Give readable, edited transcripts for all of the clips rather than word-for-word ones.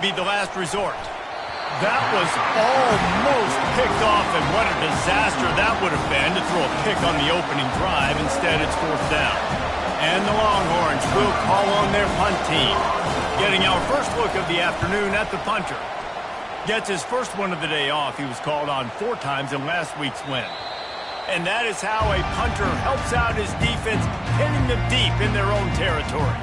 Be the last resort. That was almost picked off, and what a disaster that would have been to throw a pick on the opening drive. Instead, it's 4th down. And the Longhorns will call on their punt team. Getting our first look of the afternoon at the punter. Gets his first one of the day off. He was called on 4 times in last week's win. And that is how a punter helps out his defense, pinning them deep in their own territory.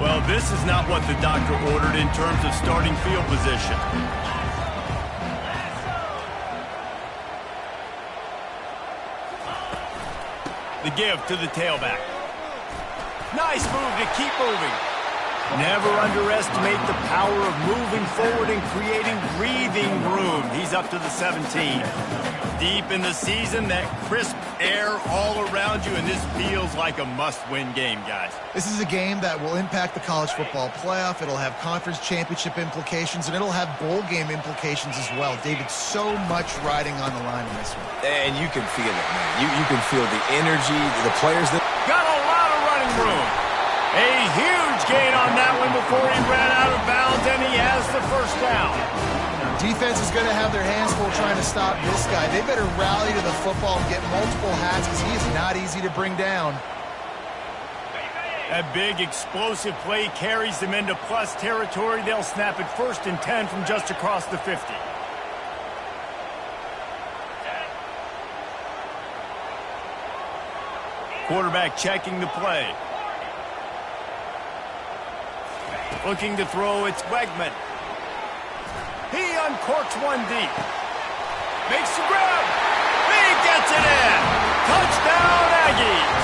Well, this is not what the doctor ordered in terms of starting field position. The give to the tailback. Nice move to keep moving. Never underestimate the power of moving forward and creating breathing room. He's up to the 17. Deep in the season, that crisp air all around you, and this feels like a must-win game, guys. This is a game that will impact the college football playoff. It'll have conference championship implications, and it'll have bowl game implications as well. David, so much riding on the line in this one. And you can feel it, man. You can feel the energy, the players that... Got a lot of running room. A huge gain on that one before he ran out of bounds, and he has the first down. Defense is going to have their hands full trying to stop this guy. They better rally to the football and get multiple hats because he is not easy to bring down. That big explosive play carries them into plus territory. They'll snap it 1st and 10 from just across the 50. Quarterback checking the play. Looking to throw, it's Wegman. He uncorks one deep. Makes the grab. He gets it in. Touchdown, Aggies.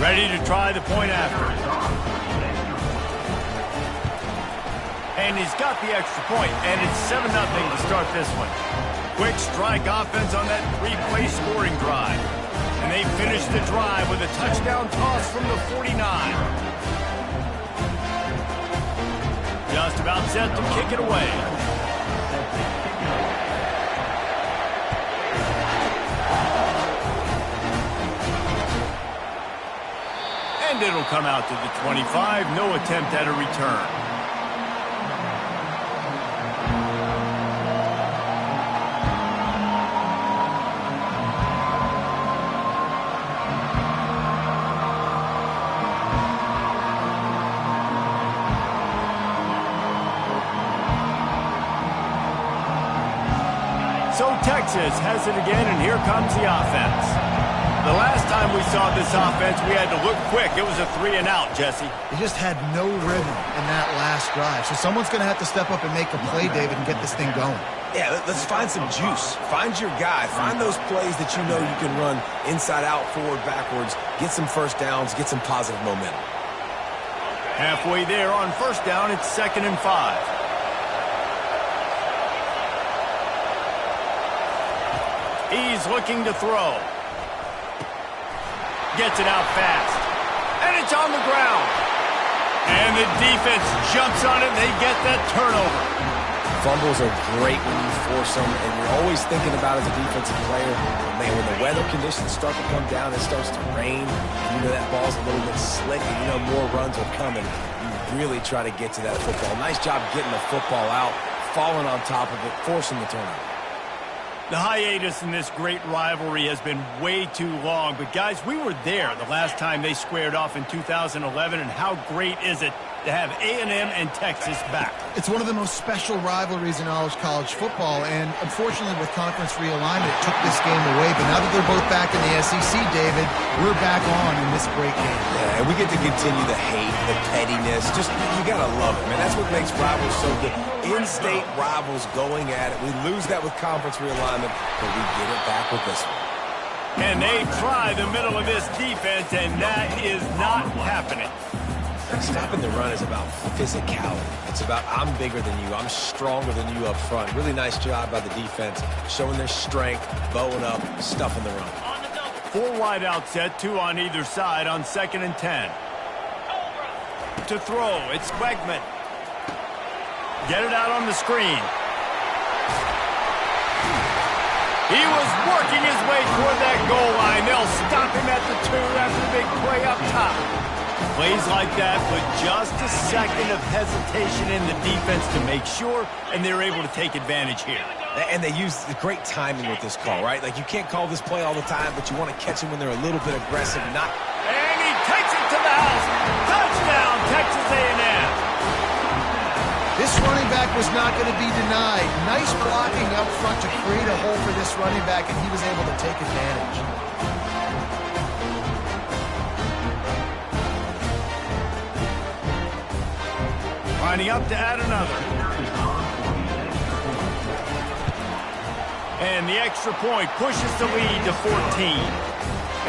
Ready to try the point after. And he's got the extra point, and it's 7-0 to start this one. Quick strike offense on that 3-play scoring drive. And they finish the drive with a touchdown toss from the 49. Just about set to kick it away. And it'll come out to the 25. No attempt at a return. So Texas has it again, and here comes the offense. The last time we saw this offense, we had to look quick. It was a 3-and-out, Jesse. They just had no rhythm in that last drive. So someone's going to have to step up and make a play, David, and get this thing going. Yeah, let's find some juice. Find your guy. Find those plays that you know you can run inside out, forward, backwards. Get some first downs. Get some positive momentum. Halfway there on 1st down, it's 2nd and 5. He's looking to throw. Gets it out fast. And it's on the ground. And the defense jumps on it, and they get that turnover. Fumbles are great when you force them, and you're always thinking about as a defensive player, man, when the weather conditions start to come down, it starts to rain, you know that ball's a little bit slick, and you know more runs are coming. You really try to get to that football. Nice job getting the football out, falling on top of it, forcing the turnover. The hiatus in this great rivalry has been way too long, but guys, we were there the last time they squared off in 2011, and how great is it to have A&M and Texas back? It's one of the most special rivalries in all of college football, and unfortunately with conference realignment, it took this game away, but now that they're both back in the SEC, David, we're back on in this great game. Yeah, and we get to continue the hate, the pettiness, just, you gotta love it, man. That's what makes rivals so good. In-state rivals going at it. We lose that with conference realignment, but we get it back with this one. And they try the middle of this defense, and that is not happening. Stopping the run is about physicality. It's about I'm bigger than you. I'm stronger than you up front. Really nice job by the defense, showing their strength, bowing up, stuffing the run. 4 wide out set, 2 on either side on 2nd and 10. To throw, it's Wegman. Get it out on the screen. He was working his way toward that goal line. They'll stop him at the 2 after the big play up top. Plays like that with just a second of hesitation in the defense to make sure, and they're able to take advantage here. And they use the great timing with this call, right? Like, you can't call this play all the time, but you want to catch them when they're a little bit aggressive. And he takes it to the house. Touchdown, Texas A&M. This running back was not going to be denied. Nice blocking up front to create a hole for this running back, and he was able to take advantage. Lining up to add another. And the extra point pushes the lead to 14.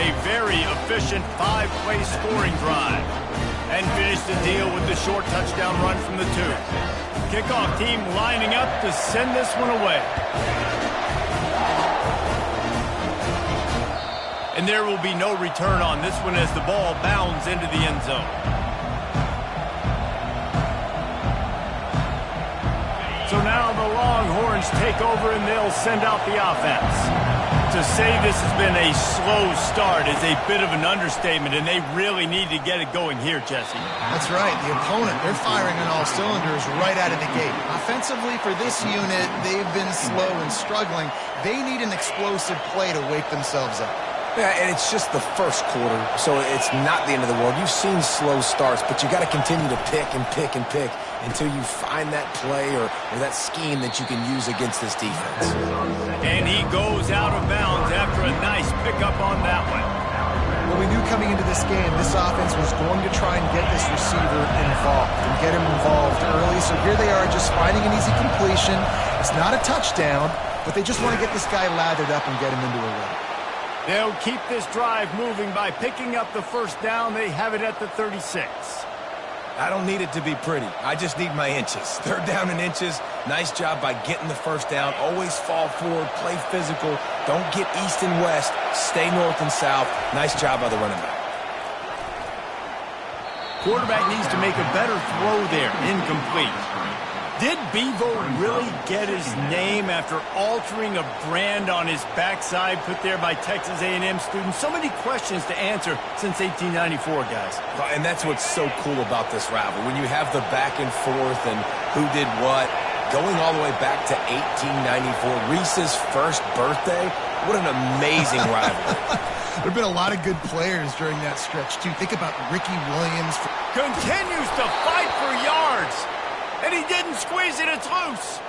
A very efficient 5-play scoring drive. And finish the deal with the short touchdown run from the 2. Kickoff team lining up to send this one away. And there will be no return on this one as the ball bounds into the end zone. So now the Longhorns take over and they'll send out the offense. To say this has been a slow start is a bit of an understatement, and they really need to get it going here, Jesse. That's right. The opponent, they're firing on all cylinders right out of the gate. Offensively, for this unit, they've been slow and struggling. They need an explosive play to wake themselves up. Yeah, and it's just the first quarter, so it's not the end of the world. You've seen slow starts, but you got to continue to pick and pick and pick until you find that play or that scheme that you can use against this defense. And he goes out of bounds after a nice pickup on that one. Well, we knew coming into this game, this offense was going to try and get this receiver involved and get him involved early. So here they are just finding an easy completion. It's not a touchdown, but they just want to get this guy lathered up and get him into a run. They'll keep this drive moving by picking up the first down. They have it at the 36. I don't need it to be pretty. I just need my inches. 3rd down and inches. Nice job by getting the first down. Always fall forward, play physical. Don't get east and west. Stay north and south. Nice job by the running back. Quarterback needs to make a better throw there. Incomplete. Did Bevo really get his name after altering a brand on his backside put there by Texas A&M students? So many questions to answer since 1894, guys. And that's what's so cool about this rivalry. When you have the back and forth and who did what, going all the way back to 1894, Reese's first birthday, what an amazing rivalry. There have been a lot of good players during that stretch, too. Think about Ricky Williams. Continues to fight for yards. And he didn't squeeze it, it's loose.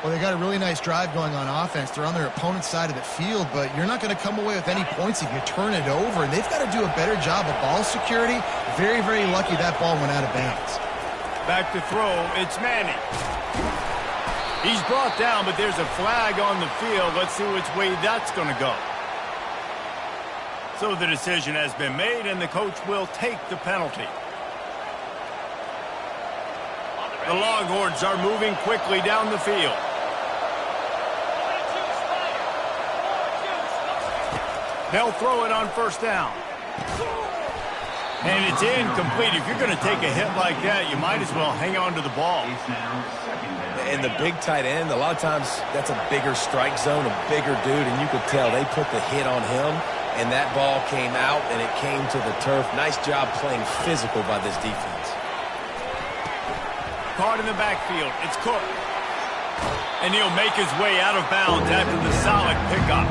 Well, they got a really nice drive going on offense. They're on their opponent's side of the field, but you're not going to come away with any points if you turn it over. And they've got to do a better job of ball security. Very, very lucky that ball went out of bounds. Back to throw, it's Manning. He's brought down, but there's a flag on the field. Let's see which way that's going to go. So the decision has been made, and the coach will take the penalty. The Longhorns are moving quickly down the field. They'll throw it on 1st down. And it's incomplete. If you're going to take a hit like that, you might as well hang on to the ball. And the big tight end, a lot of times that's a bigger strike zone, a bigger dude, and you could tell they put the hit on him, and that ball came out, and it came to the turf. Nice job playing physical by this defense. Caught in the backfield. It's Cook. And he'll make his way out of bounds after the solid pickup.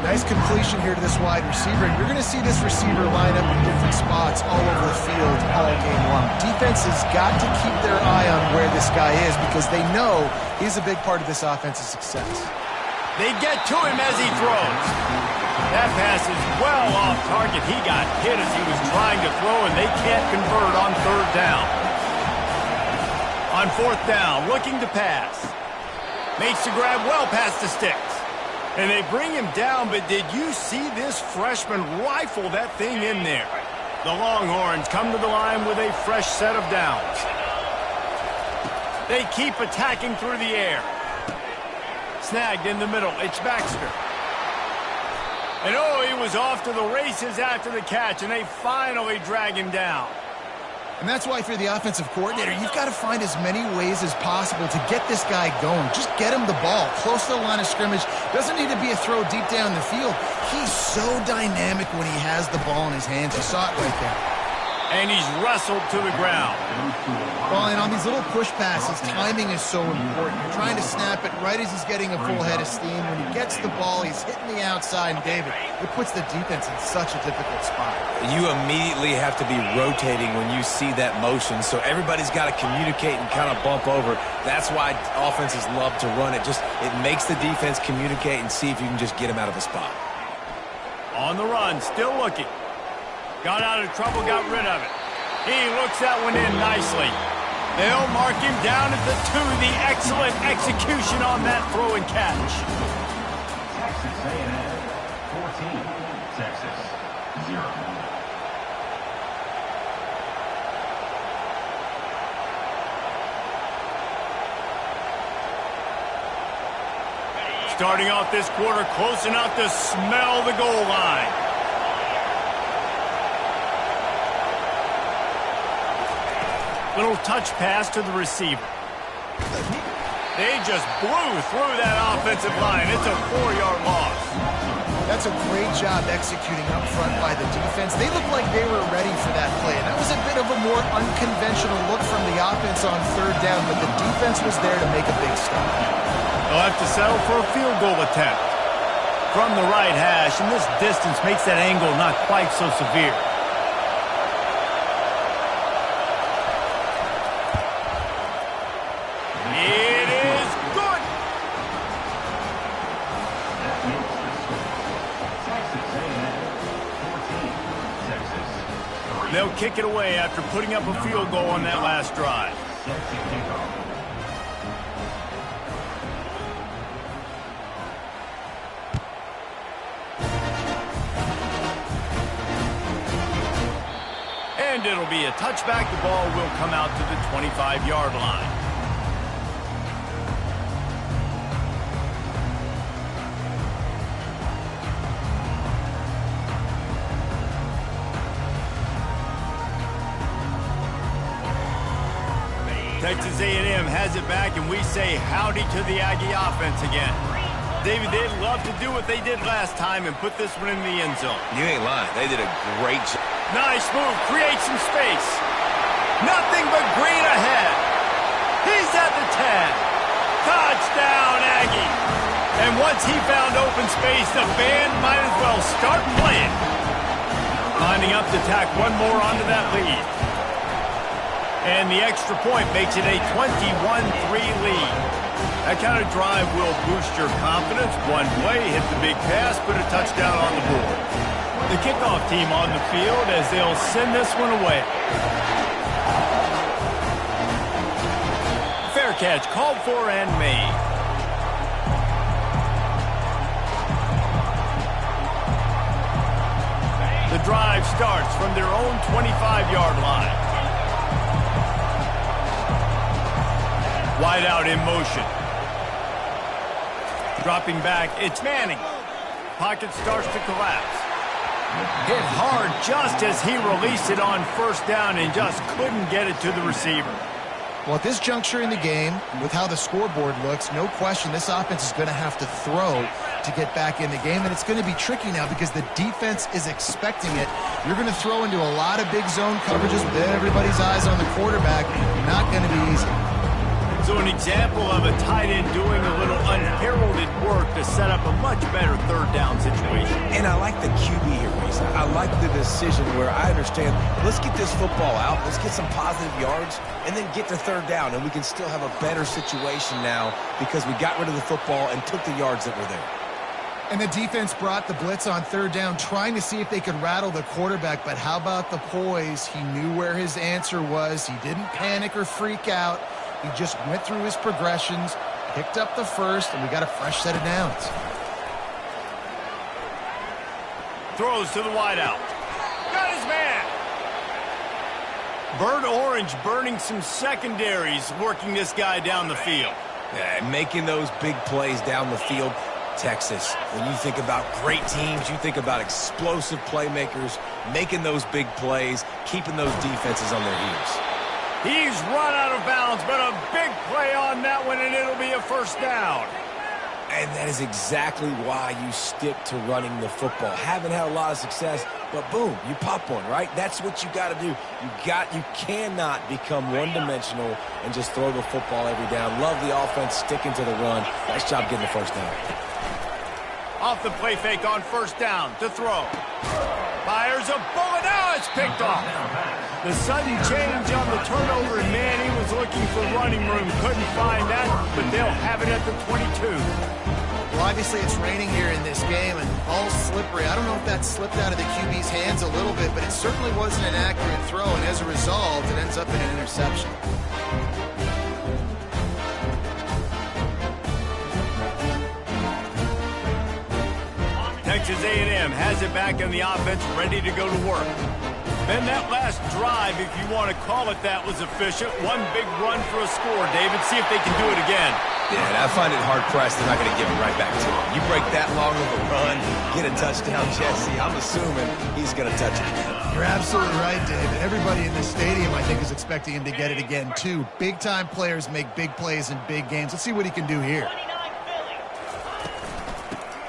Nice completion here to this wide receiver. And you're going to see this receiver line up in different spots all over the field all game long. Defense has got to keep their eye on where this guy is because they know he's a big part of this offense's success. They get to him as he throws. That pass is well off target. He got hit as he was trying to throw, and they can't convert on 3rd down. On 4th down, looking to pass. Makes the grab well past the sticks. And they bring him down, but did you see this freshman rifle that thing in there? The Longhorns come to the line with a fresh set of downs. They keep attacking through the air. Snagged in the middle. It's Baxter. And oh, he was off to the races after the catch, and they finally drag him down. And that's why, if you're the offensive coordinator, you've got to find as many ways as possible to get this guy going. Just get him the ball close to the line of scrimmage. Doesn't need to be a throw deep down the field. He's so dynamic when he has the ball in his hands. You saw it right there. And he's wrestled to the ground. Well, and on these little push passes, timing is so important. You're trying to snap it right as he's getting a full head of steam. When he gets the ball, he's hitting the outside. And, David, it puts the defense in such a difficult spot. You immediately have to be rotating when you see that motion, so everybody's got to communicate and kind of bump over. That's why offenses love to run it. It makes the defense communicate and see if you can just get him out of the spot. On the run, still looking. Got out of trouble, got rid of it. He looks that one in nicely. They'll mark him down at the 2. The excellent execution on that throw and catch. Texas A&M 14, Texas 0. Starting off this quarter close enough to smell the goal line. Little touch pass to the receiver. They just blew through that offensive line. It's a 4-yard loss. That's a great job executing up front by the defense. They looked like they were ready for that play. And that was a bit of a more unconventional look from the offense on 3rd down, but the defense was there to make a big stop. They'll have to settle for a field goal attempt from the right hash, and this distance makes that angle not quite so severe. It is good. Texas A&M 14, Texas 3. They'll kick it away after putting up a field goal on that last drive. Set to kick off. And it'll be a touchback. The ball will come out to the 25-yard line. Texas A&M has it back, and we say howdy to the Aggie offense again. David, they'd love to do what they did last time and put this one in the end zone. You ain't lying. They did a great job. Nice move. Create some space. Nothing but green ahead. He's at the 10. Touchdown, Aggie. And once he found open space, the band might as well start playing. Lining up to tack one more onto that lead. And the extra point makes it a 21-3 lead. That kind of drive will boost your confidence. One play, hit the big pass, put a touchdown on the board. The kickoff team on the field as they'll send this one away. Fair catch called for and made. The drive starts from their own 25-yard line. Wide out in motion. Dropping back, it's Manning. Pocket starts to collapse. Hit hard just as he released it on 1st down and just couldn't get it to the receiver. Well, at this juncture in the game, with how the scoreboard looks, no question this offense is going to have to throw to get back in the game, and it's going to be tricky now because the defense is expecting it. You're going to throw into a lot of big zone coverages with everybody's eyes on the quarterback. Not going to be easy. So an example of a tight end doing a little unheralded work to set up a much better 3rd down situation. And I like the QB here, Reese. I like the decision where I understand, let's get this football out, let's get some positive yards, and then get to 3rd down, and we can still have a better situation now because we got rid of the football and took the yards that were there. And the defense brought the blitz on 3rd down, trying to see if they could rattle the quarterback, but how about the poise? He knew where his answer was. He didn't panic or freak out. He just went through his progressions, picked up the 1st, and we got a fresh set of downs. Throws to the wideout. Got his man. Bird Orange burning some secondaries, working this guy down the field. Yeah, making those big plays down the field. Texas, when you think about great teams, you think about explosive playmakers, making those big plays, keeping those defenses on their heels. He's run out of bounds, but a big play on that one, and it'll be a first down. And that is exactly why you stick to running the football. Haven't had a lot of success, but boom, you pop one, right? That's what you got to do. You cannot become one-dimensional and just throw the football every down. Love the offense sticking to the run. Nice job getting the first down. Off the play fake on first down to throw. Fires a bullet. Now it's picked off. The sudden change on the turnover, and man, he was looking for running room. Couldn't find that, but they'll have it at the 22. Well, obviously it's raining here in this game, and all slippery. I don't know if that slipped out of the QB's hands a little bit, but it certainly wasn't an accurate throw, and as a result, it ends up in an interception. Texas A&M has it back in the offense, ready to go to work. Then that last drive, if you want to call it that, was efficient. One big run for a score, David. See if they can do it again. Yeah, and I find it hard-pressed they're not going to give it right back to him. You break that long of a run, get a touchdown, Jesse, I'm assuming he's going to touch it. You're absolutely right, David. Everybody in this stadium, I think, is expecting him to get it again, too. Big-time players make big plays in big games. Let's see what he can do here.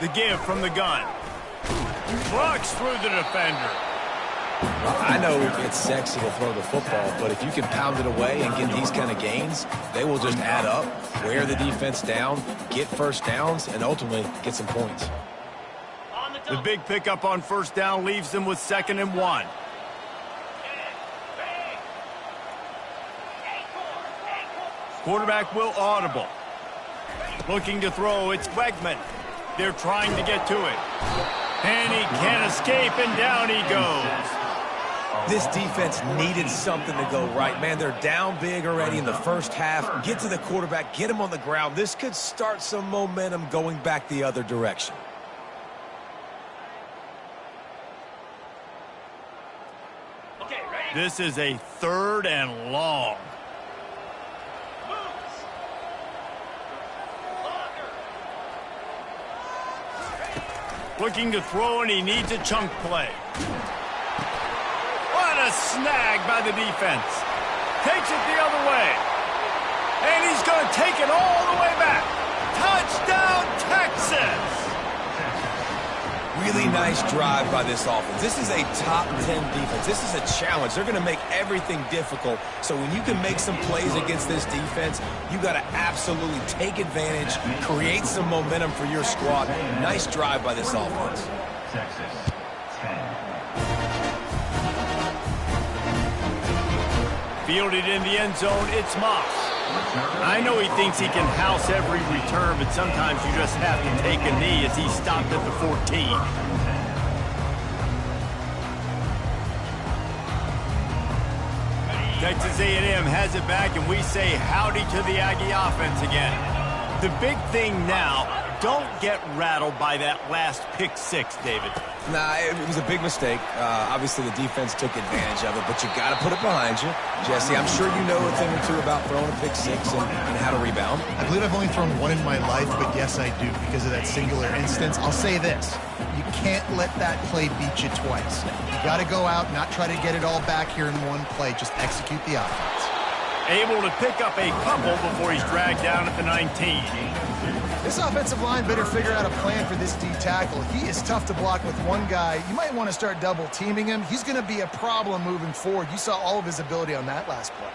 The give from the gun. Trucks through the defender. I know it's sexy to throw the football, but if you can pound it away and get these kind of gains, they will just add up, wear the defense down, get first downs, and ultimately get some points. The big pickup on first down leaves them with 2nd and 1. Quarterback will audible. Looking to throw, it's Wegman. They're trying to get to it. And he can't escape, and down he goes. This defense needed something to go right. Man, they're down big already in the first half. Get to the quarterback, get him on the ground. This could start some momentum going back the other direction. This is a 3rd and long. Looking to throw, and he needs a chunk play. What a snag by the defense. Takes it the other way. And he's going to take it all the way back. Touchdown, Texas! Really nice drive by this offense. This is a top 10 defense. This is a challenge. They're going to make everything difficult. So when you can make some plays against this defense, you got to absolutely take advantage, create some momentum for your squad. Nice drive by this offense. Texas, 10. Fielded in the end zone, it's Moss. I know he thinks he can house every return, but sometimes you just have to take a knee as he stopped at the 14. Texas A&M has it back, and we say howdy to the Aggie offense again. The big thing now, don't get rattled by that last pick 6, David. Nah, it was a big mistake. Obviously, the defense took advantage of it, but you got to put it behind you. Jesse, I'm sure you know a thing or two about throwing a pick 6 and how to rebound. I believe I've only thrown one in my life, but yes, I do because of that singular instance. I'll say this. You can't let that play beat you twice. You got to go out, not try to get it all back here in one play. Just execute the offense. Able to pick up a couple before he's dragged down at the 19. This offensive line better figure out a plan for this D tackle. He is tough to block with one guy. You might want to start double teaming him. He's going to be a problem moving forward. You saw all of his ability on that last play.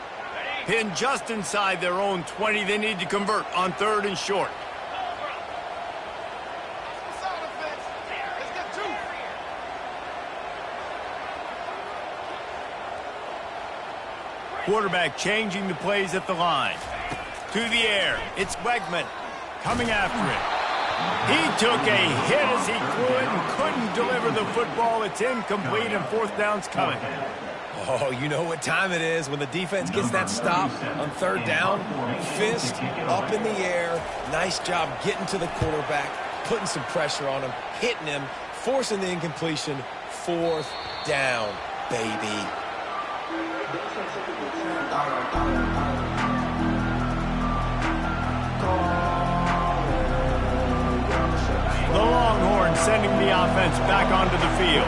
Pinned just inside their own 20. They need to convert on 3rd and short. Quarterback changing the plays at the line. To the air, it's Wegman coming after it. He took a hit as he threw it and couldn't deliver the football. It's incomplete, and 4th down's coming. Oh, you know what time it is when the defense gets that stop on 3rd down. Fist up in the air. Nice job getting to the quarterback, putting some pressure on him, hitting him, forcing the incompletion. 4th down, baby. The Longhorns sending the offense back onto the field.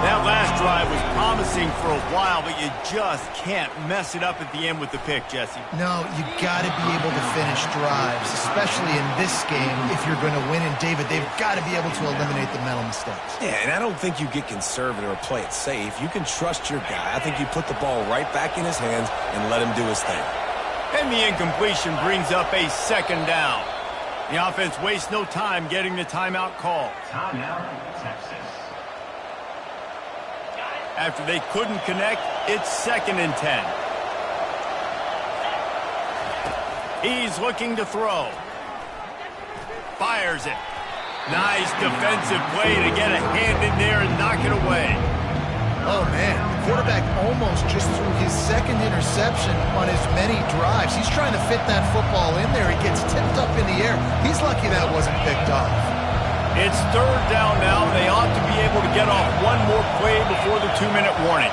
That last drive was promising for a while, but you just can't mess it up at the end with the pick, Jesse. No, you got to be able to finish drives, especially in this game if you're going to win. And David, they've got to be able to eliminate the mental mistakes. Yeah, and I don't think you get conservative or play it safe. You can trust your guy. I think you put the ball right back in his hands and let him do his thing. And the incompletion brings up a second down. The offense wastes no time getting the timeout call. Timeout, Texas. After they couldn't connect, it's 2nd and 10. He's looking to throw. Fires it. Nice defensive play to get a hand in there and knock it away. Oh, man. The quarterback almost just threw his 2nd interception on as many drives. He's trying to fit that football in there. It gets tipped up in the air. He's lucky that wasn't picked off. It's 3rd down now. They ought to be able to get off one more play before the 2-minute warning.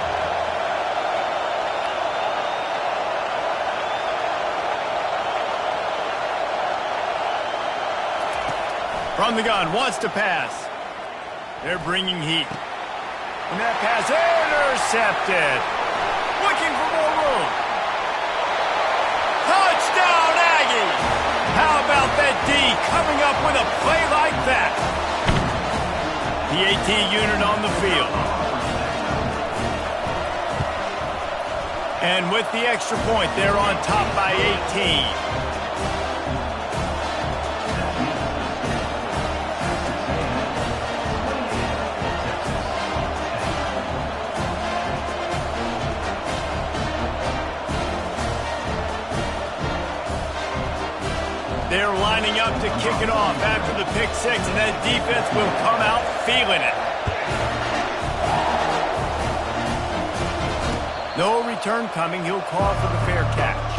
From the gun, wants to pass. They're bringing heat. And that pass intercepted. Looking for more room. Touchdown, Aggies! How about that D coming up with a play like that? The AT unit on the field. And with the extra point, they're on top by 18. They're lining up to kick it off after the pick six, and that defense will come out feeling it. No return coming. He'll call for the fair catch.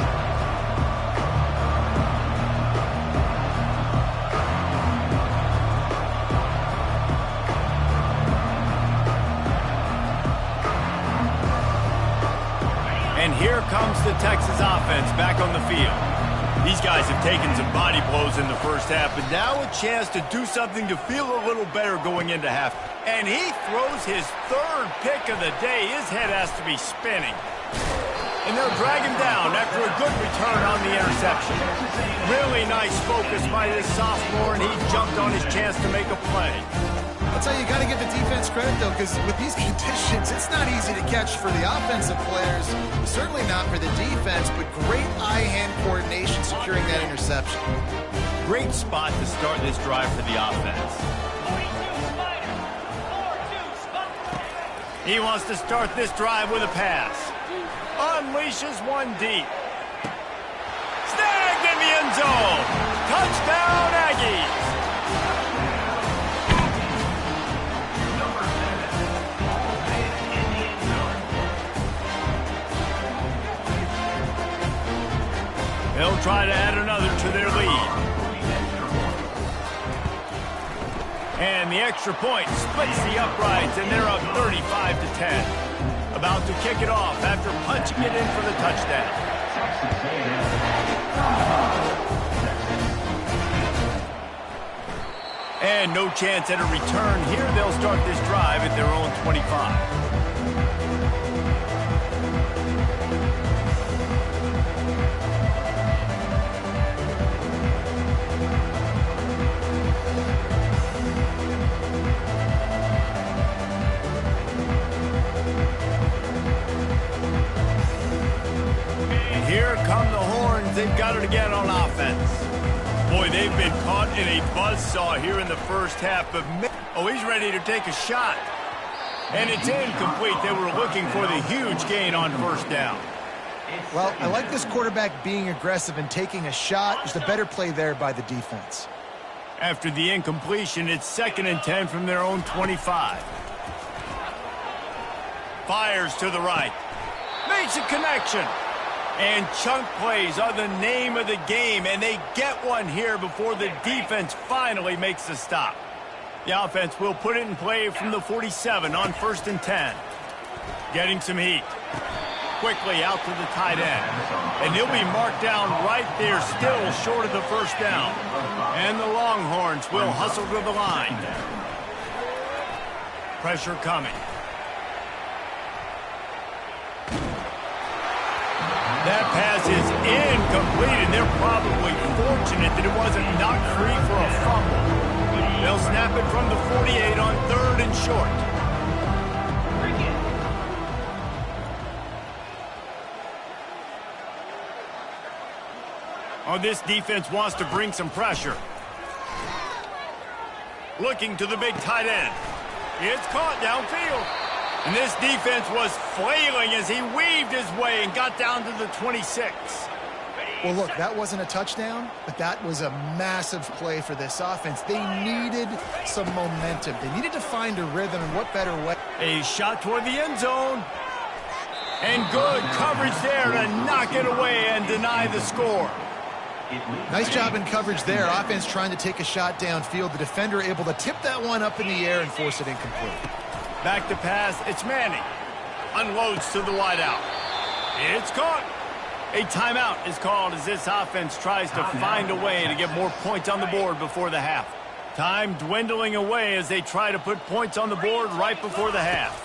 And here comes the Texas offense back on the field. These guys have taken some body blows in the first half, but now a chance to do something to feel a little better going into half. And he throws his 3rd pick of the day. His head has to be spinning. And they'll drag him down after a good return on the interception. Really nice focus by this sophomore, and he jumped on his chance to make a play. I'll tell you, you got to give the defense credit, though, because with these conditions, it's not easy to catch for the offensive players. Certainly not for the defense, but great eye-hand coordination securing that interception. Great spot to start this drive for the offense. He wants to start this drive with a pass. Unleashes one deep. Snagged in the end zone. Touchdown, Aggies. They'll try to add another to their lead. And the extra point splits the uprights, and they're up 35-10. About to kick it off after punching it in for the touchdown. And no chance at a return here. They'll start this drive at their own 25. Here come the Horns. They've got it again on offense. Boy, they've been caught in a buzzsaw here in the first half. But oh, he's ready to take a shot. And it's incomplete. They were looking for the huge gain on 1st down. Well, I like this quarterback being aggressive and taking a shot. There's a better play there by the defense. After the incompletion, it's 2nd and 10 from their own 25. Fires to the right. Makes a connection. And chunk plays are the name of the game, and they get one here before the defense finally makes the stop. The offense will put it in play from the 47 on 1st and 10. Getting some heat. quickly out to the tight end. And he'll be marked down right there, still short of the first down. And the Longhorns will hustle to the line. Pressure coming. That pass is incomplete, and they're probably fortunate that it wasn't knocked free for a fumble. They'll snap it from the 48 on 3rd and short. Oh, this defense wants to bring some pressure. Looking to the big tight end. It's caught downfield. And this defense was flailing as he weaved his way and got down to the 26. Well, look, that wasn't a touchdown, but that was a massive play for this offense. They needed some momentum. They needed to find a rhythm, and what better way? A shot toward the end zone. And good coverage there to knock it away and deny the score. Nice job in coverage there. Offense trying to take a shot downfield. The defender able to tip that one up in the air and force it incomplete. Back to pass. It's Manning. Unloads to the wideout. It's caught. A timeout is called as this offense tries to find a way to get more points on the board before the half. Time dwindling away as they try to put points on the board right before the half.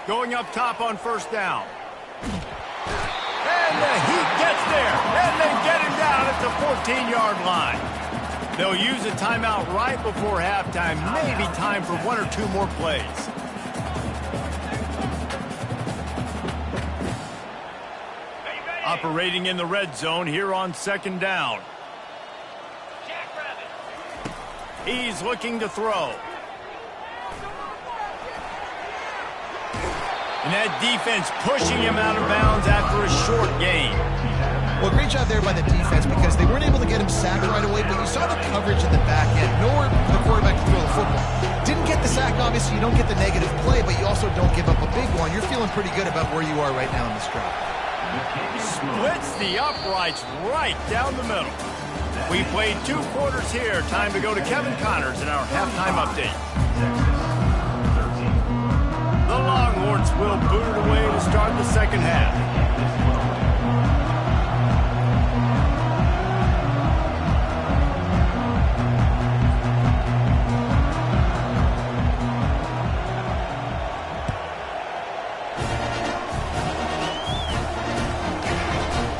Going up top on first down. And the Heat gets there, and they get him down at the 14-yard line. They'll use a timeout right before halftime, maybe time for 1 or 2 more plays. Operating in the red zone here on 2nd down. He's looking to throw. And that defense pushing him out of bounds after a short gain. Well, great job there by the defense because they weren't able to get him sacked right away, but you saw the coverage in the back end. Nowhere for the quarterback to throw the football. Didn't get the sack, obviously. You don't get the negative play, but you also don't give up a big one. You're feeling pretty good about where you are right now in this drive. Splits the uprights right down the middle. We played 2 quarters here. Time to go to Kevin Connors in our halftime update. The Longhorns will boot it away to start the second half.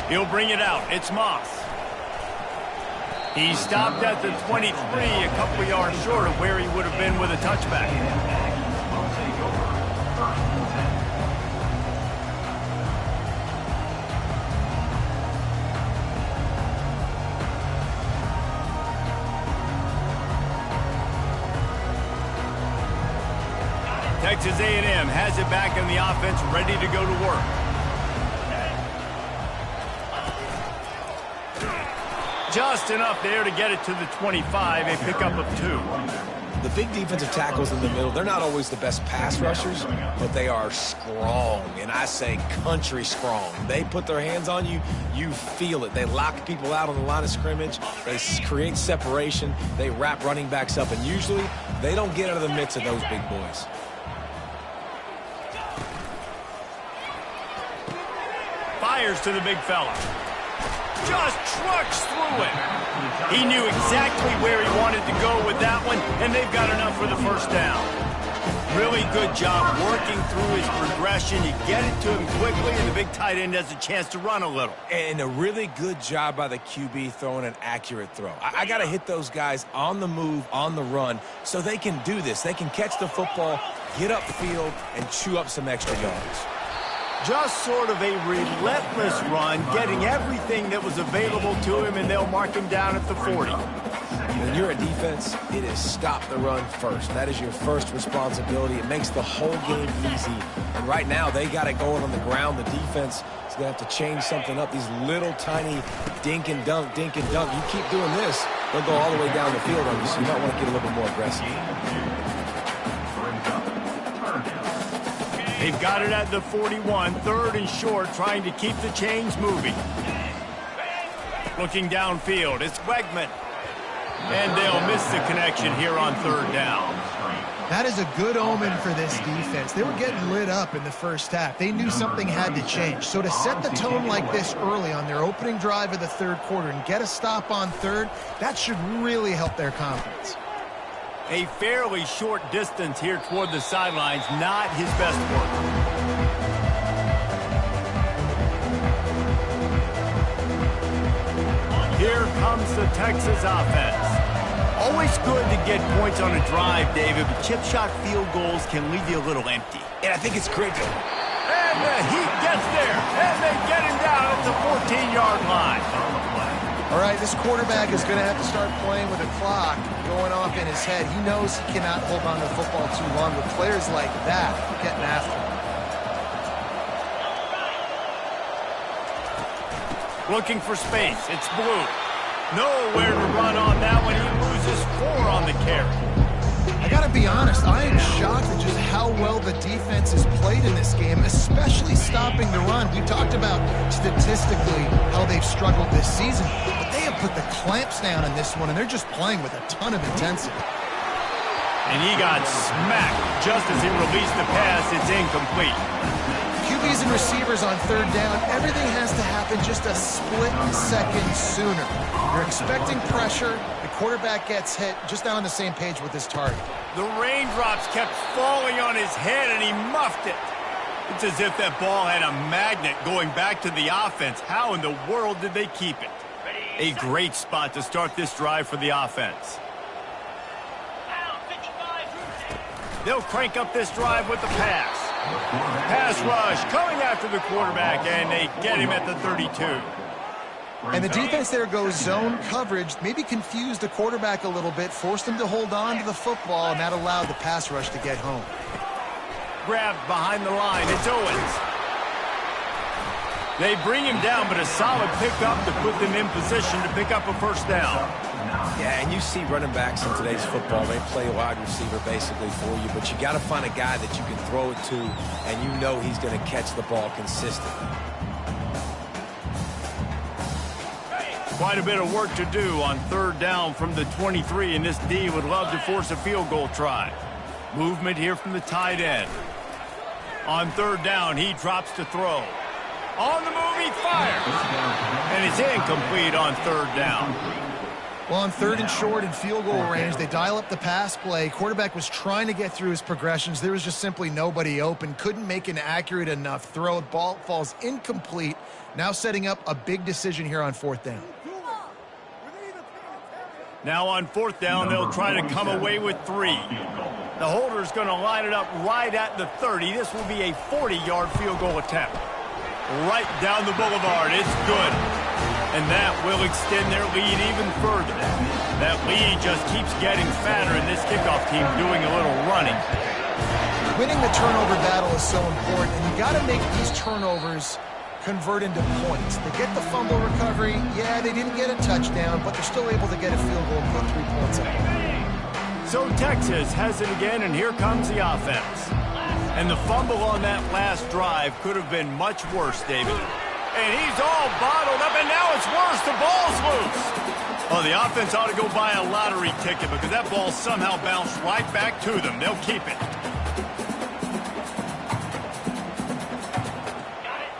He'll bring it out. It's Moss. He stopped at the 23, a couple of yards short of where he would have been with a touchback. Texas A&M has it back in the offense, ready to go to work. Just enough there to get it to the 25, a pickup of 2. The big defensive tackles in the middle, they're not always the best pass rushers, but they are strong, and I say country strong. They put their hands on you, you feel it. They lock people out on the line of scrimmage. They create separation. They wrap running backs up, and usually they don't get out of the mix of those big boys. Fires to the big fella. Just trucks through it. He knew exactly where he wanted to go with that one, and they've got enough for the first down. Really good job working through his progression. You get it to him quickly, and the big tight end has a chance to run a little. And a really good job by the QB throwing an accurate throw. I got to hit those guys on the move, on the run, so they can do this. They can catch the football, get upfield, and chew up some extra yards. Just sort of a relentless run, getting everything that was available to him, and they'll mark him down at the 40. When you're a defense, it is stop the run first. That is your first responsibility. It makes the whole game easy. And right now, they got it going on the ground. The defense is going to have to change something up. These little tiny dink and dunk, dink and dunk. You keep doing this, they'll go all the way down the field on you, so you might want to get a little bit more aggressive. They've got it at the 41, 3rd and short, trying to keep the chains moving. Looking downfield, it's Wegman. And they'll miss the connection here on third down. That is a good omen for this defense. They were getting lit up in the first half. They knew something had to change. So to set the tone like this early on their opening drive of the third quarter and get a stop on third, that should really help their confidence. A fairly short distance here toward the sidelines, not his best work. Here comes the Texas offense. Always good to get points on a drive, David, but chip shot field goals can leave you a little empty. And I think it's critical. And the Heat gets there, and they get him down at the 14-yard line. All right, this quarterback is going to have to start playing with a clock going off in his head. He knows he cannot hold on to the football too long with players like that getting after him. Looking for space. It's Blue. Nowhere to run on that one. He loses 4 on the carry. I got to be honest, I am shocked at just how well the defense has played in this game, especially stopping the run. We talked about statistically how they've struggled this season, but they have put the clamps down in this one, and they're just playing with a ton of intensity. And he got smacked just as he released the pass. It's incomplete. QBs and receivers on third down, everything has to happen just a split second sooner. You're expecting pressure, the quarterback gets hit, just not on the same page with his target. The raindrops kept falling on his head, and he muffed it. It's as if that ball had a magnet going back to the offense. How in the world did they keep it? A great spot to start this drive for the offense. They'll crank up this drive with the pass. Pass rush coming after the quarterback, and they get him at the 32. And the defense there goes zone coverage, maybe confused the quarterback a little bit, forced him to hold on to the football, and that allowed the pass rush to get home. Grabbed behind the line. It's Owens. They bring him down, but a solid pickup to put them in position to pick up a first down. Yeah, and you see running backs in today's football, they play a wide receiver basically for you, but you got to find a guy that you can throw it to, and you know he's going to catch the ball consistently. Quite a bit of work to do on third down from the 23, and this D would love to force a field goal try. Movement here from the tight end. On third down, he drops to throw. On the move, he fires. And it's incomplete on third down. Well, on third and short and field goal range, they dial up the pass play. Quarterback was trying to get through his progressions. There was just simply nobody open. Couldn't make an accurate enough throw. Ball falls incomplete. Now setting up a big decision here on fourth down. Now on fourth down, they'll try to come away with 3. The holder's going to line it up right at the 30. This will be a 40-yard field goal attempt. Right down the boulevard. It's good. And that will extend their lead even further. That lead just keeps getting fatter, and this kickoff team doing a little running. Winning the turnover battle is so important, and you got to make these turnovers convert into points. They get the fumble recovery. Yeah, they didn't get a touchdown, but they're still able to get a field goal and put 3 points up. So Texas has it again, and here comes the offense. And the fumble on that last drive could have been much worse, David. And he's all bottled up, and now it's worse. The ball's loose. Oh, the offense ought to go buy a lottery ticket because that ball somehow bounced right back to them. They'll keep it.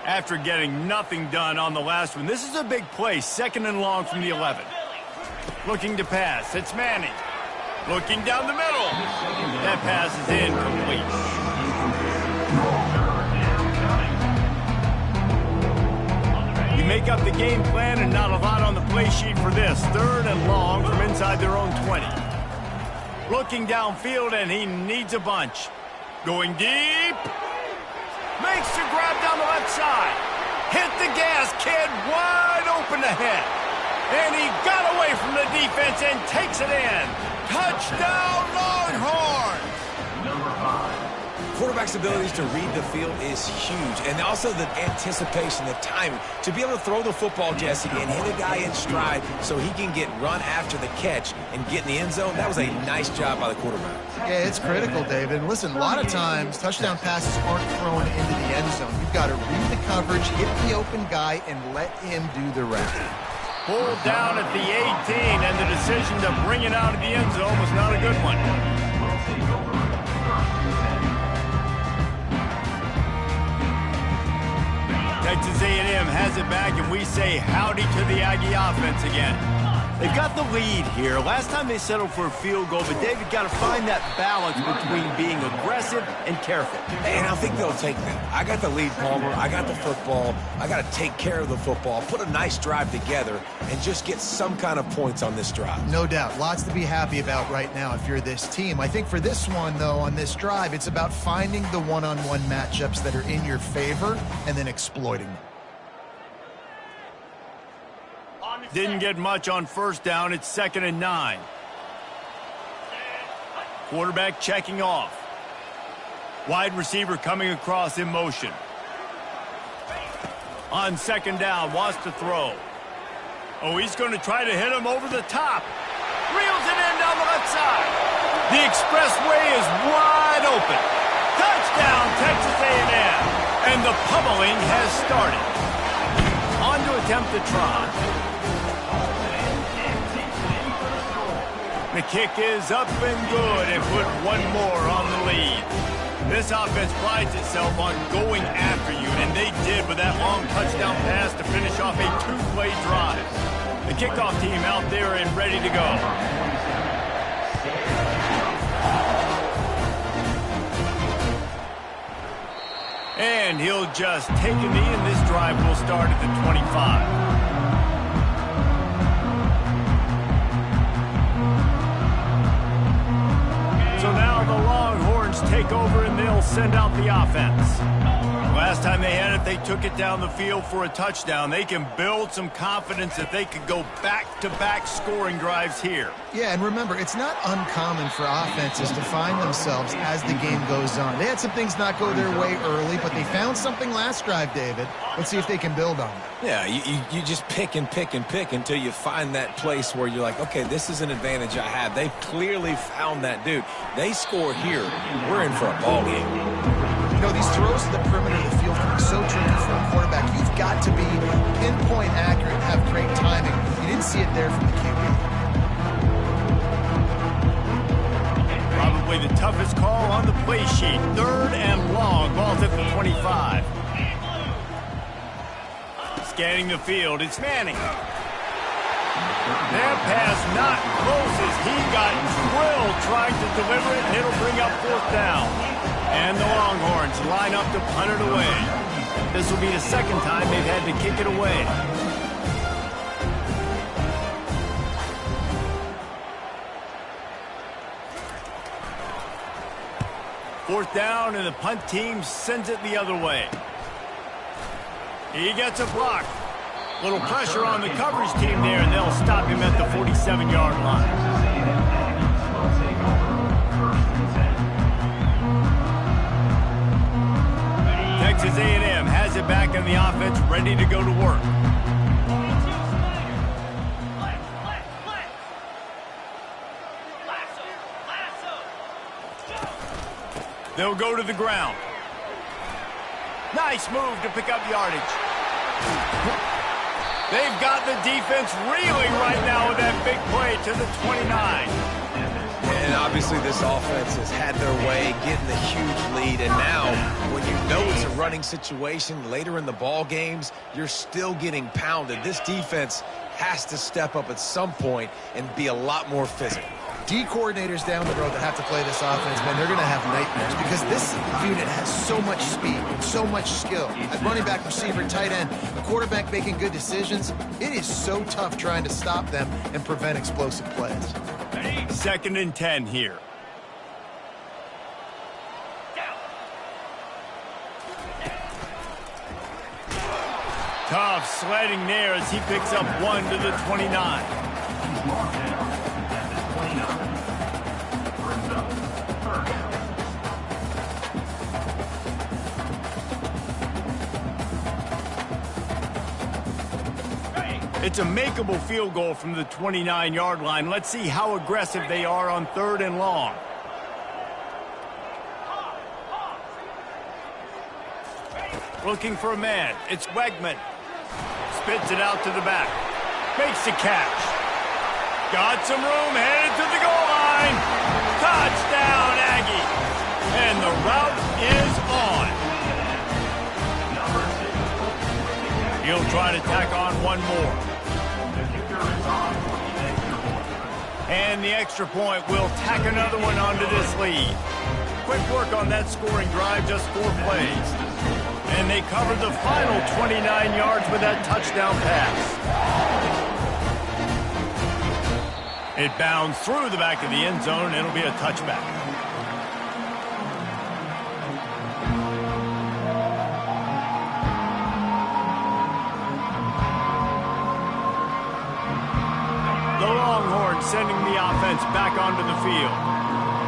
After getting nothing done on the last one, this is a big play, 2nd and long from the 11. Looking to pass. It's Manning. Looking down the middle. That pass is incomplete. You make up the game plan and not a lot on the play sheet for this. 3rd and long from inside their own 20. Looking downfield, and he needs a bunch. Going deep. Makes the grab down the left side. Hit the gas, kid. Wide open ahead. And he got away from the defense and takes it in. Touchdown, Longhorns! Quarterback's abilities to read the field is huge, and also the anticipation, the timing. To be able to throw the football, Jesse, and hit a guy in stride so he can get run after the catch and get in the end zone, that was a nice job by the quarterback. Yeah, it's critical, David. And listen, a lot of times, touchdown passes aren't thrown into the end zone. You've got to read the coverage, hit the open guy, and let him do the rest. Pulled down at the 18, and the decision to bring it out of the end zone was not a good one. Texas A&M has it back, and we say howdy to the Aggie offense again. They've got the lead here. Last time they settled for a field goal, but David got to find that balance between being aggressive and careful. And I think they'll take that. I got the lead, Palmer. I got the football. I got to take care of the football, put a nice drive together, and just get some kind of points on this drive. No doubt. Lots to be happy about right now if you're this team. I think for this one, though, on this drive, it's about finding the one-on-one matchups that are in your favor and then exploiting them. Didn't get much on first down. It's 2nd and 9. Quarterback checking off. Wide receiver coming across in motion. On 2nd down, wants to throw. Oh, he's going to try to hit him over the top. Reels it in down the left side. The expressway is wide open. Touchdown, Texas A&M. And the pummeling has started. On to attempt the try. The kick is up and good and put one more on the lead. This offense prides itself on going after you, and they did with that long touchdown pass to finish off a two-play drive. The kickoff team out there and ready to go. And he'll just take a knee, and this drive will start at the 25. So now the Longhorns take over, and they'll send out the offense. Last time they had it, they took it down the field for a touchdown. They can build some confidence that they could go back-to-back scoring drives here. Yeah, and remember, it's not uncommon for offenses to find themselves as the game goes on. They had some things not go their way early, but they found something last drive, David. Let's see if they can build on it. Yeah, you just pick and pick and pick until you find that place where you're like, okay, this is an advantage I have. They clearly found that dude. They score here. We're in for a ball game. You know, these throws to the perimeter of the field can be so tricky for a quarterback. You've got to be pinpoint accurate and have great timing. You didn't see it there from the QB. Probably the toughest call on the play sheet. 3rd and long. Ball's at the 25. Scanning the field, it's Manning. That pass not close as he got drilled trying to deliver it, and it'll bring up 4th down. And the Longhorns line up to punt it away. This will be the 2nd time they've had to kick it away. Fourth down, and the punt team sends it the other way. He gets a block. Little pressure on the coverage team there, and they'll stop him at the 47-yard line. Texas A&M has it back in the offense, ready to go to work. They'll go to the ground. Nice move to pick up yardage. They've got the defense reeling right now with that big play to the 29. And obviously this offense has had their way, getting the huge lead. And now, when you know it's a running situation later in the ball games, you're still getting pounded. This defense has to step up at some point and be a lot more physical. D coordinators down the road that have to play this offense, man, they're going to have nightmares because this unit has so much speed and so much skill. At running back, receiver, tight end, a quarterback making good decisions, it is so tough trying to stop them and prevent explosive plays. 2nd and 10 here. Tough sledding there as he picks up 1 to the 29. It's a makeable field goal from the 29-yard line. Let's see how aggressive they are on 3rd and long. Looking for a man. It's Wegman. Spits it out to the back. Makes the catch. Got some room, headed to the goal line. Touchdown, Aggie. And the route is on. He'll try to tack on one more. And the extra point will tack another one onto this lead. Quick work on that scoring drive, just 4 plays. And they covered the final 29 yards with that touchdown pass. It bounds through the back of the end zone, and it'll be a touchback. The Longhorns sending the offense back onto the field.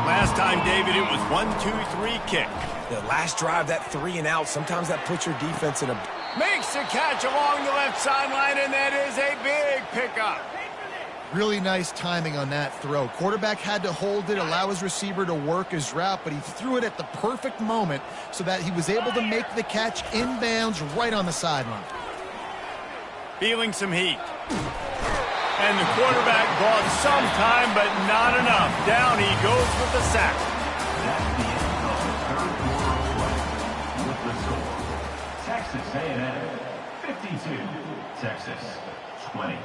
Last time, David, it was 1-2-3 kick. The last drive, that 3 and out, sometimes that puts your defense in a... Makes the catch along the left sideline, and that is a big pickup. Really nice timing on that throw. Quarterback had to hold it, allow his receiver to work his route, but he threw it at the perfect moment so that he was able to make the catch inbounds right on the sideline. Feeling some heat. And the quarterback bought some time, but not enough. Down he goes with the sack. That's the end of the third quarter with the score. Texas A&M 52, Texas 20.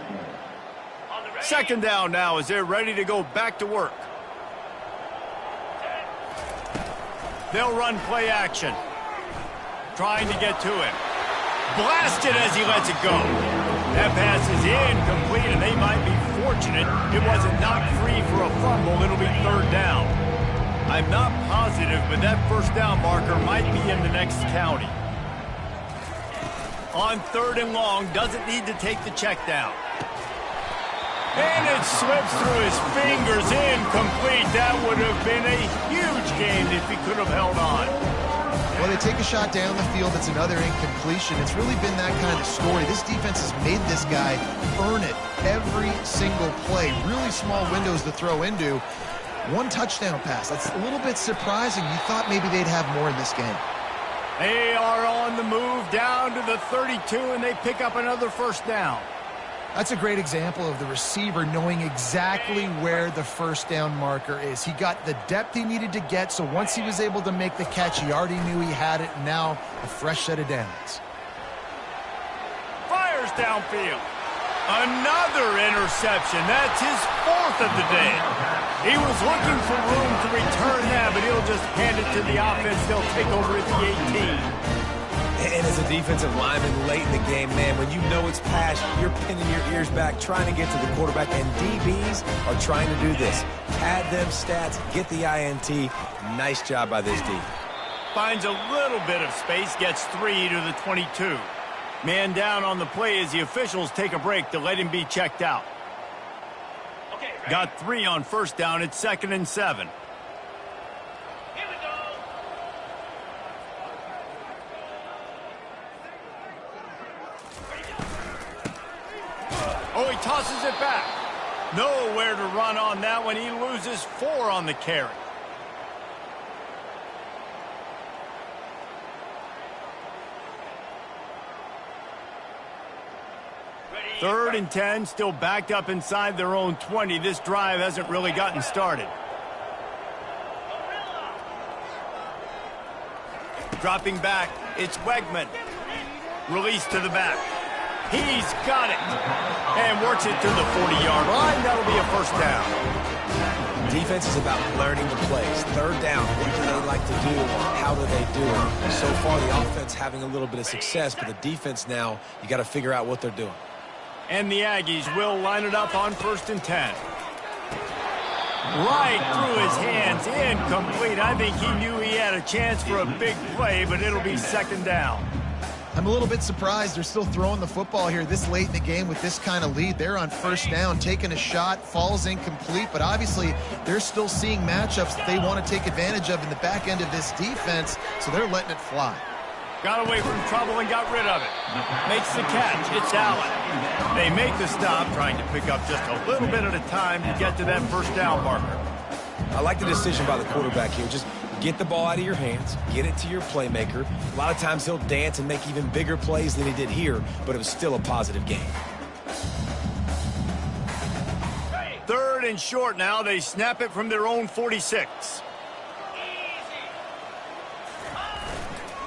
Second down now as they're ready to go back to work. They'll run play action. Trying to get to him. Blasted as he lets it go. That pass is incomplete, and they might be fortunate it wasn't knocked free for a fumble. It'll be third down. I'm not positive, but that first down marker might be in the next county. On 3rd and long, doesn't need to take the check down. And it slips through his fingers, incomplete. That would have been a huge gain if he could have held on. Well, they take a shot down the field. It's another incompletion. It's really been that kind of story. This defense has made this guy earn it every single play. Really small windows to throw into. 1 touchdown pass. That's a little bit surprising. You thought maybe they'd have more in this game. They are on the move down to the 32, and they pick up another first down. That's a great example of the receiver knowing exactly where the first down marker is. He got the depth he needed to get, so once he was able to make the catch, he already knew he had it, and now a fresh set of downs. Fires downfield. Another interception. That's his 4th of the day. He was looking for room to return that, but he'll just hand it to the offense. They'll take over at the 18. And as a defensive lineman late in the game, man, when you know it's pass, you're pinning your ears back, trying to get to the quarterback, and DBs are trying to do this. Pad them stats, get the INT. Nice job by this D. Finds a little bit of space, gets 3 to the 22. Man down on the play as the officials take a break to let him be checked out. Got 3 on first down. It's 2nd and 7. Oh, he tosses it back. Nowhere to run on that one. He loses 4 on the carry. Third and 10, still backed up inside their own 20. This drive hasn't really gotten started. Dropping back, it's Wegman. Release to the back. He's got it. And works it to the 40-yard line. That'll be a first down. Defense is about learning the plays. Third down, what do they like to do? How do they do it? So far, the offense having a little bit of success, but the defense now, you got to figure out what they're doing. And the Aggies will line it up on 1st and 10. Right through his hands, incomplete. I think he knew he had a chance for a big play, but it'll be 2nd down. I'm a little bit surprised they're still throwing the football here this late in the game with this kind of lead. They're on first down, taking a shot, falls incomplete, but obviously they're still seeing matchups that they want to take advantage of in the back end of this defense, so they're letting it fly. Got away from trouble and got rid of it. Makes the catch. It's Allen. They make the stop, trying to pick up just a little bit at a time to get to that first down marker. I like the decision by the quarterback here. Just get the ball out of your hands, get it to your playmaker. A lot of times he'll dance and make even bigger plays than he did here, but it was still a positive game. and short now. They snap it from their own 46.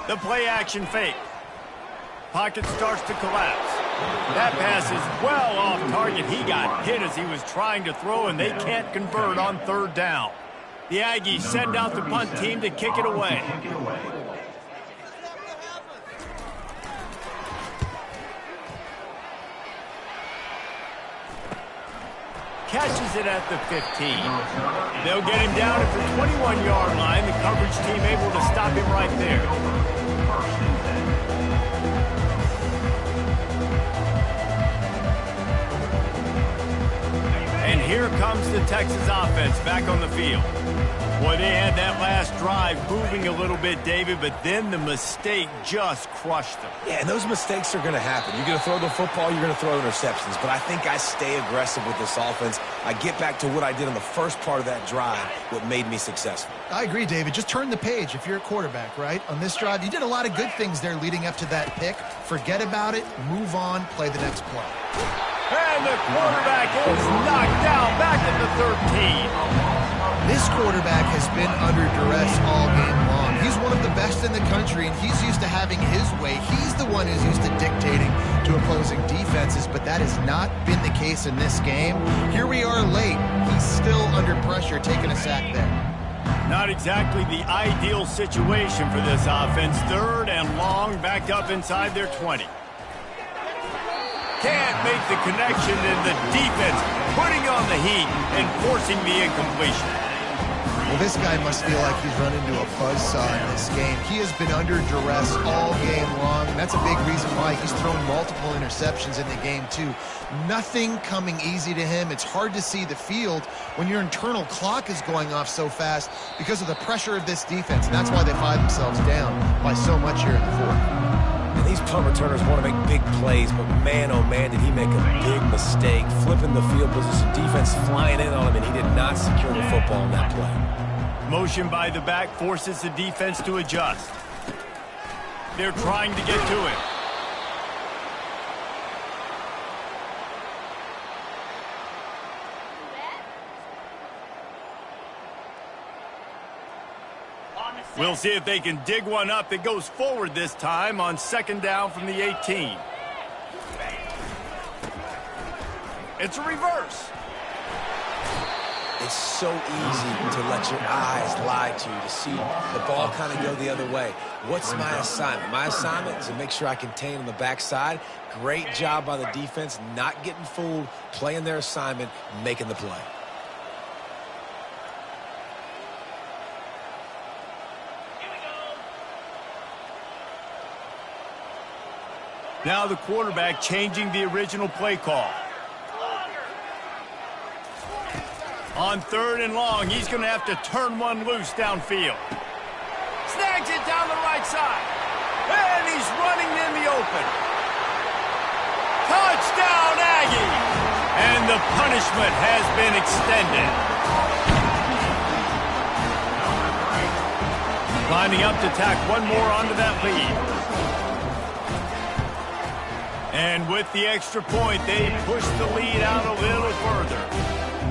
The play-action fake. Pocket starts to collapse. That pass is well off target. He got hit as he was trying to throw, and they can't convert on third down. The Aggies send out the punt team to kick it away. Catches it at the 15. They'll get him down at the 21-yard line. The coverage team able to stop him right there. And here comes the Texas offense back on the field. Boy, they had that last drive moving a little bit, David, but then the mistake just crushed them. Yeah, and those mistakes are going to happen. You're going to throw the football, you're going to throw interceptions. But I think I stay aggressive with this offense. I get back to what I did on the first part of that drive, what made me successful. I agree, David. Just turn the page if you're a quarterback, right? On this drive, you did a lot of good things there leading up to that pick. Forget about it, move on, play the next play. And the quarterback is knocked down back at the 13. This quarterback has been under duress all game long. He's one of the best in the country, and he's used to having his way. He's the one who's used to dictating to opposing defenses, but that has not been the case in this game. Here we are late. He's still under pressure, taking a sack there. Not exactly the ideal situation for this offense. Third and long, backed up inside their 20. Can't make the connection, and the defense putting on the heat and forcing the incompletion. Well, this guy must feel like he's run into a buzzsaw in this game. He has been under duress all game long, and that's a big reason why he's thrown multiple interceptions in the game, too. Nothing coming easy to him. It's hard to see the field when your internal clock is going off so fast because of the pressure of this defense, and that's why they find themselves down by so much here in the fourth. And these punt returners want to make big plays, but man, oh man, did he make a big mistake. Flipping the field position, defense flying in on him, and he did not secure the football in that play. Motion by the back forces the defense to adjust. They're trying to get to it. We'll see if they can dig one up that goes forward this time on second down from the 18. It's a reverse. It's so easy to let your eyes lie to you, to see the ball kind of go the other way. What's my assignment? My assignment is to make sure I contain on the backside. Great job by the defense, not getting fooled, playing their assignment, making the play. Now the quarterback changing the original play call. On third and long, he's going to have to turn one loose downfield. Snags it down the right side. And he's running in the open. Touchdown, Aggies! And the punishment has been extended. Lining up to tack one more onto that lead. And with the extra point, they push the lead out a little further.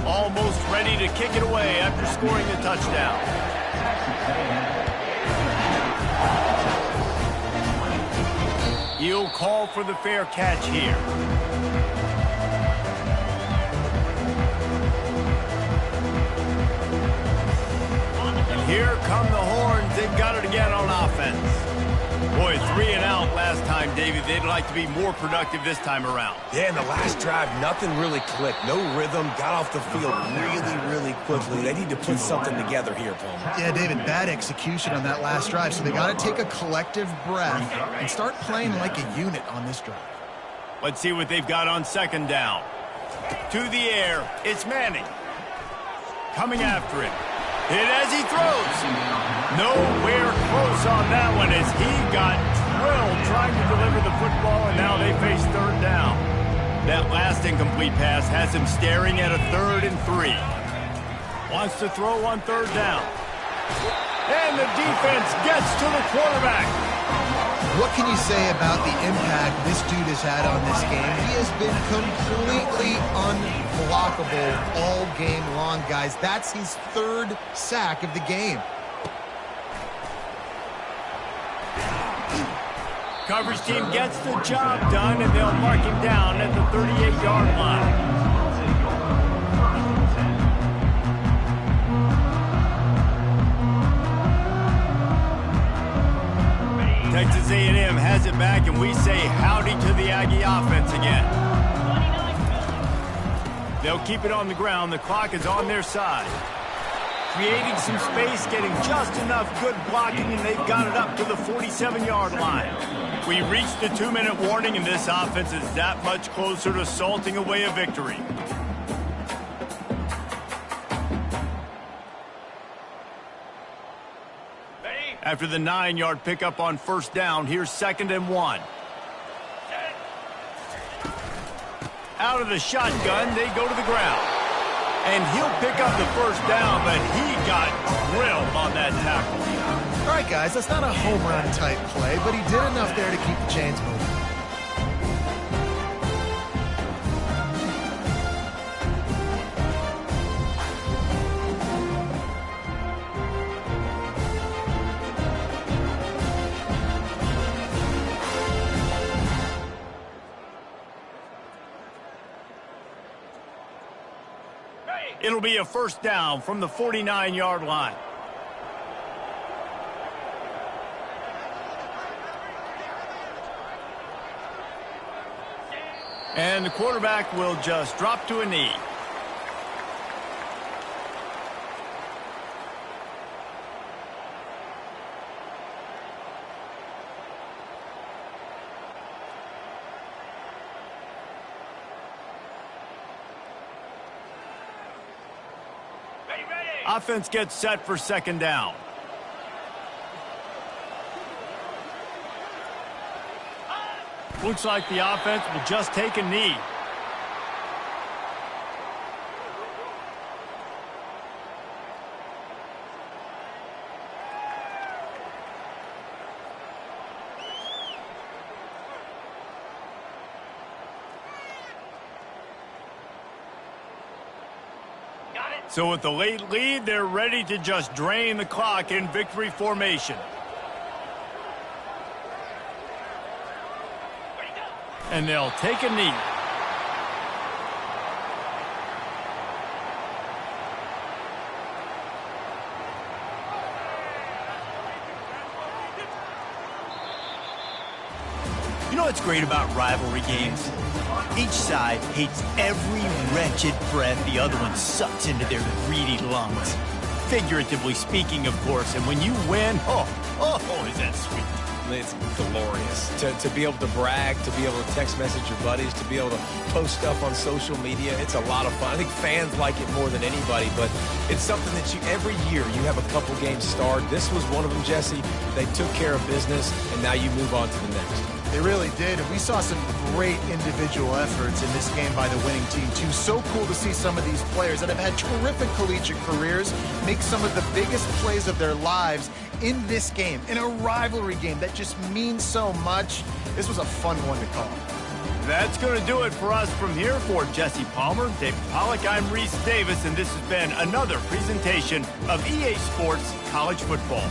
Almost ready to kick it away after scoring the touchdown. He'll call for the fair catch here. And here come the Horns. They've got it again on offense. Boy, 3 and out last time, David. They'd like to be more productive this time around. Yeah, in the last drive, nothing really clicked. No rhythm, got off the field really quickly. They need to put something together here, Paul. Yeah, David, bad execution on that last drive, so they got to take a collective breath and start playing like a unit on this drive. Let's see what they've got on second down. To the air, it's Manning. Coming after it. Hit as he throws. Nowhere close on that one as he got drilled trying to deliver the football, and now they face third down. That last incomplete pass has him staring at a 3rd and 3. Wants to throw on third down. And the defense gets to the quarterback. What can you say about the impact this dude has had on this game? He has been completely unblockable all game long, guys. That's his third sack of the game. Coverage team gets the job done, and they'll mark him down at the 38-yard line. Texas A&M has it back, and we say howdy to the Aggie offense again. They'll keep it on the ground. The clock is on their side. Creating some space, getting just enough good blocking, and they've got it up to the 47-yard line. We reached the 2-minute warning, and this offense is that much closer to salting away a victory. After the 9-yard pickup on first down, here's 2nd and 1. Out of the shotgun, they go to the ground. And he'll pick up the first down, but he got drilled on that tackle. All right, guys, that's not a home run type play, but he did enough there to keep the chains moving. It'll be a first down from the 49-yard line. And the quarterback will just drop to a knee. Offense gets set for 2nd down. Looks like the offense will just take a knee. So with the late lead, they're ready to just drain the clock in victory formation. And they'll take a knee. You know what's great about rivalry games? Each side hates every wretched breath the other one sucks into their greedy lungs. Figuratively speaking, of course, and when you win, oh, is that sweet. It's glorious. To be able to brag, to be able to text message your buddies, to be able to post stuff on social media, it's a lot of fun. I think fans like it more than anybody, but it's something that every year you have a couple games starred. This was one of them, Jesse. They took care of business, and now you move on to the next. They really did, and we saw some great individual efforts in this game by the winning team, too. So cool to see some of these players that have had terrific collegiate careers make some of the biggest plays of their lives in this game, in a rivalry game that just means so much. This was a fun one to call. That's going to do it for us from here. For Jesse Palmer, David Pollack, I'm Reese Davis, and this has been another presentation of EA Sports College Football.